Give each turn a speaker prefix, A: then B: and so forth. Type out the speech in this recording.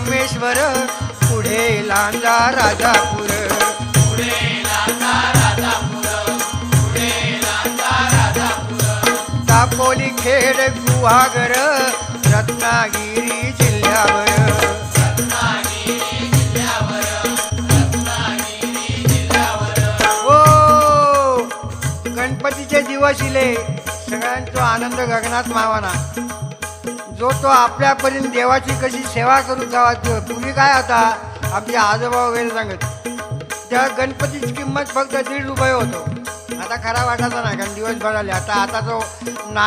A: संगमेश्वर, पुढे लांजा राजापूर. दापोली खेड गुहागर, रत्नागिरी जिल्ह्यावर. हो, गणपतीचे दिवस इले, सगळ्यांचा आनंद गगनात मावाना. जो तो आपल्यापर्यंत देवाची कशी सेवा करू जावा. पूर्वी काय होता, आपले आजोबा वगैरे सांगत, त्या गणपतीची किंमत फक्त ₹1.5 होतो. आता खरा वाटायचा नाही, कारण दिवस भराले. आता तो